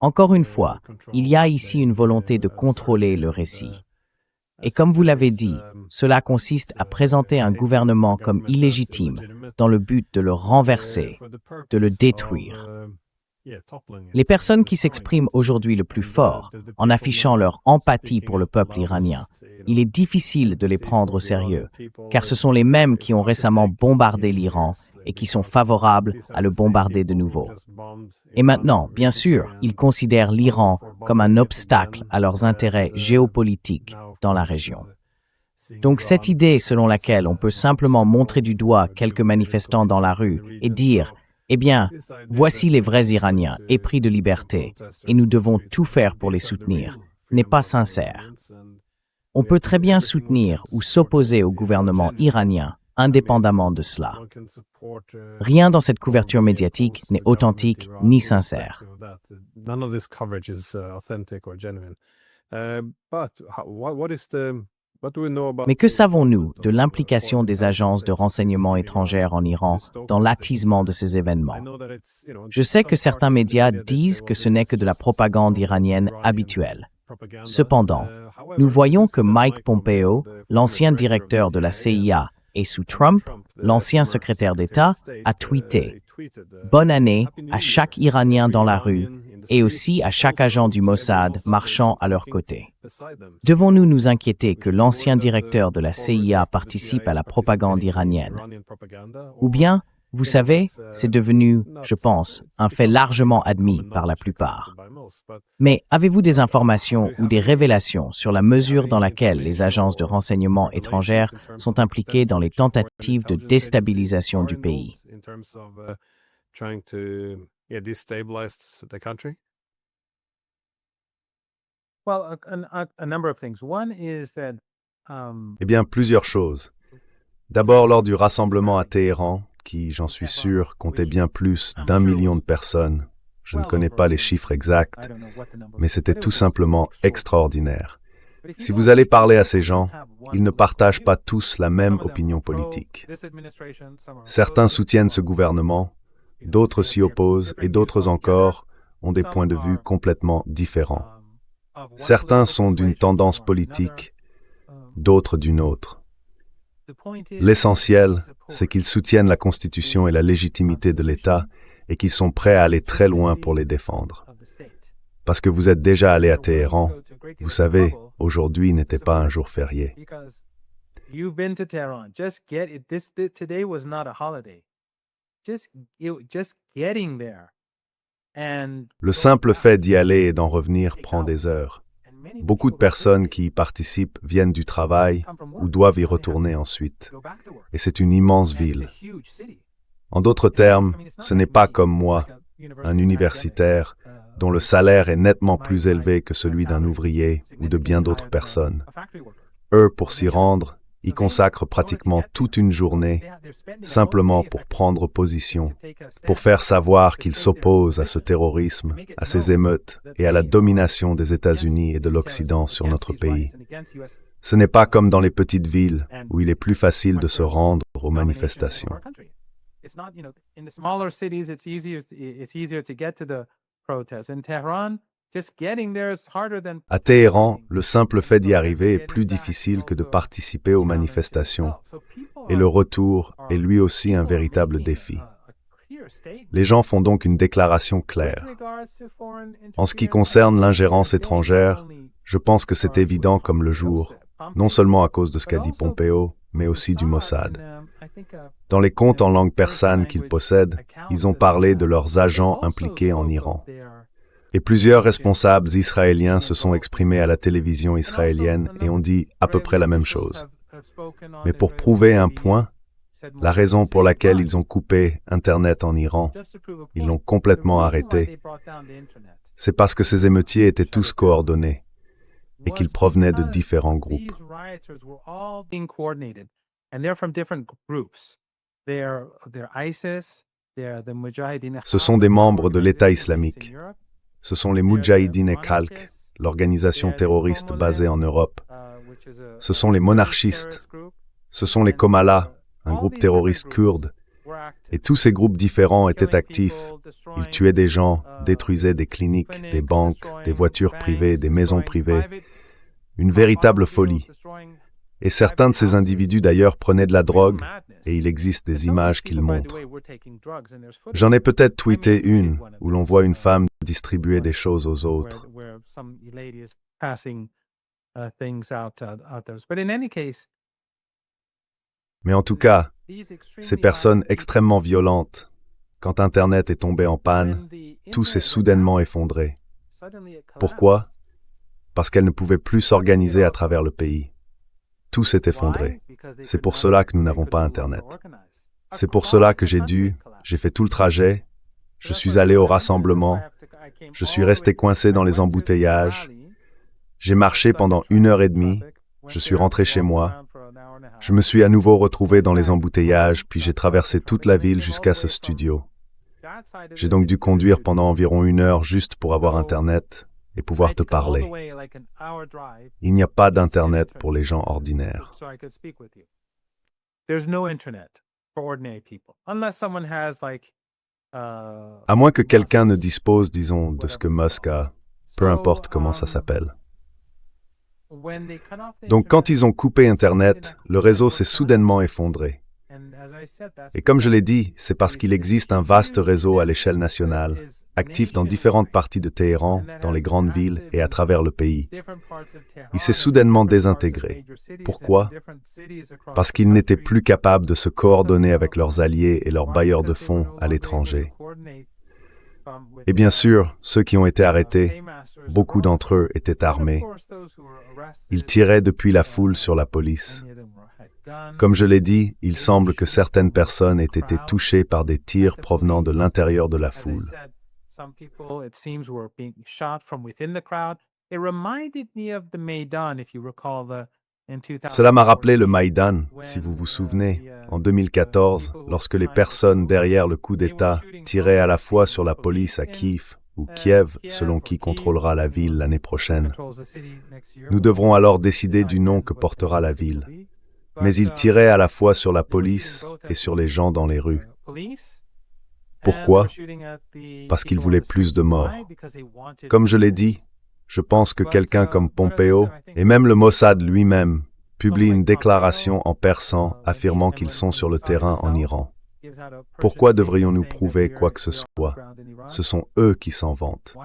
Encore une fois, il y a ici une volonté de contrôler le récit. Et comme vous l'avez dit, cela consiste à présenter un gouvernement comme illégitime dans le but de le renverser, de le détruire. Les personnes qui s'expriment aujourd'hui le plus fort, en affichant leur empathie pour le peuple iranien, il est difficile de les prendre au sérieux, car ce sont les mêmes qui ont récemment bombardé l'Iran et qui sont favorables à le bombarder de nouveau. Et maintenant, bien sûr, ils considèrent l'Iran comme un obstacle à leurs intérêts géopolitiques dans la région. Donc cette idée selon laquelle on peut simplement montrer du doigt quelques manifestants dans la rue et dire « Eh bien, voici les vrais Iraniens épris de liberté et nous devons tout faire pour les soutenir » n'est pas sincère. On peut très bien soutenir ou s'opposer au gouvernement iranien indépendamment de cela. Rien dans cette couverture médiatique n'est authentique ni sincère. Mais que savons-nous de l'implication des agences de renseignement étrangères en Iran dans l'attisement de ces événements? Je sais que certains médias disent que ce n'est que de la propagande iranienne habituelle. Cependant, nous voyons que Mike Pompeo, l'ancien directeur de la CIA, et sous Trump, l'ancien secrétaire d'État, a tweeté « Bonne année à chaque Iranien dans la rue et aussi à chaque agent du Mossad marchant à leur côté. » Devons-nous nous inquiéter que l'ancien directeur de la CIA participe à la propagande iranienne? Ou bien, vous savez, c'est devenu, je pense, un fait largement admis par la plupart. Mais avez-vous des informations ou des révélations sur la mesure dans laquelle les agences de renseignement étrangères sont impliquées dans les tentatives de déstabilisation du pays? Eh bien, plusieurs choses. D'abord, lors du rassemblement à Téhéran, qui, j'en suis sûr, comptait bien plus d'1 million de personnes. Je ne connais pas les chiffres exacts, mais c'était tout simplement extraordinaire. Si vous allez parler à ces gens, ils ne partagent pas tous la même opinion politique. Certains soutiennent ce gouvernement, d'autres s'y opposent et d'autres encore ont des points de vue complètement différents. Certains sont d'une tendance politique, d'autres d'une autre. L'essentiel, c'est qu'ils soutiennent la Constitution et la légitimité de l'État et qu'ils sont prêts à aller très loin pour les défendre. Parce que vous êtes déjà allé à Téhéran, vous savez, aujourd'hui n'était pas un jour férié. Le simple fait d'y aller et d'en revenir prend des heures. Beaucoup de personnes qui y participent viennent du travail ou doivent y retourner ensuite. Et c'est une immense ville. En d'autres termes, ce n'est pas comme moi, un universitaire, dont le salaire est nettement plus élevé que celui d'un ouvrier ou de bien d'autres personnes. Eux, pour s'y rendre, y consacrent pratiquement toute une journée, simplement pour prendre position, pour faire savoir qu'ils s'opposent à ce terrorisme, à ces émeutes et à la domination des États-Unis et de l'Occident sur notre pays. Ce n'est pas comme dans les petites villes où il est plus facile de se rendre aux manifestations. À Téhéran, le simple fait d'y arriver est plus difficile que de participer aux manifestations, et le retour est lui aussi un véritable défi. Les gens font donc une déclaration claire. En ce qui concerne l'ingérence étrangère, je pense que c'est évident comme le jour, non seulement à cause de ce qu'a dit Pompeo, mais aussi du Mossad. Dans les comptes en langue persane qu'ils possèdent, ils ont parlé de leurs agents impliqués en Iran. Et plusieurs responsables israéliens se sont exprimés à la télévision israélienne et ont dit à peu près la même chose. Mais pour prouver un point, la raison pour laquelle ils ont coupé Internet en Iran, ils l'ont complètement arrêté, c'est parce que ces émeutiers étaient tous coordonnés et qu'ils provenaient de différents groupes. Ce sont des membres de l'État islamique. Ce sont les Moudjahidines et Khalq, l'organisation terroriste basée en Europe. Ce sont les monarchistes. Ce sont les Komala, un groupe terroriste kurde. Et tous ces groupes différents étaient actifs. Ils tuaient des gens, détruisaient des cliniques, des banques, des voitures privées, des maisons privées. Une véritable folie. Et certains de ces individus d'ailleurs prenaient de la drogue, et il existe des images qui le montrent. J'en ai peut-être tweeté une, où l'on voit une femme distribuer des choses aux autres. Mais en tout cas, ces personnes extrêmement violentes, quand Internet est tombé en panne, tout s'est soudainement effondré. Pourquoi? Parce qu'elles ne pouvaient plus s'organiser à travers le pays. Tout s'est effondré. C'est pour cela que nous n'avons pas Internet. C'est pour cela que j'ai fait tout le trajet, je suis allé au rassemblement, je suis resté coincé dans les embouteillages, j'ai marché pendant 1h30, je suis rentré chez moi, je me suis à nouveau retrouvé dans les embouteillages, puis j'ai traversé toute la ville jusqu'à ce studio. J'ai donc dû conduire pendant environ 1 heure juste pour avoir Internet et pouvoir te parler. Il n'y a pas d'Internet pour les gens ordinaires. À moins que quelqu'un ne dispose, disons, de ce que Musk a, peu importe comment ça s'appelle. Donc quand ils ont coupé Internet, le réseau s'est soudainement effondré. Et comme je l'ai dit, c'est parce qu'il existe un vaste réseau à l'échelle nationale, actif dans différentes parties de Téhéran, dans les grandes villes et à travers le pays. Il s'est soudainement désintégré. Pourquoi? Parce qu'ils n'étaient plus capables de se coordonner avec leurs alliés et leurs bailleurs de fonds à l'étranger. Et bien sûr, ceux qui ont été arrêtés, beaucoup d'entre eux étaient armés. Ils tiraient depuis la foule sur la police. Comme je l'ai dit, il semble que certaines personnes aient été touchées par des tirs provenant de l'intérieur de la foule. Cela m'a rappelé le Maïdan, si vous vous souvenez, en 2014, lorsque les personnes derrière le coup d'État tiraient à la fois sur la police à Kiev ou Kiev, selon qui contrôlera la ville l'année prochaine. Nous devrons alors décider du nom que portera la ville. Mais ils tiraient à la fois sur la police et sur les gens dans les rues. Pourquoi? Parce qu'ils voulaient plus de morts. Comme je l'ai dit, je pense que quelqu'un comme Pompeo, et même le Mossad lui-même, publie une déclaration en persan affirmant qu'ils sont sur le terrain en Iran. Pourquoi devrions-nous prouver quoi que ce soit? Ce sont eux qui s'en vantent.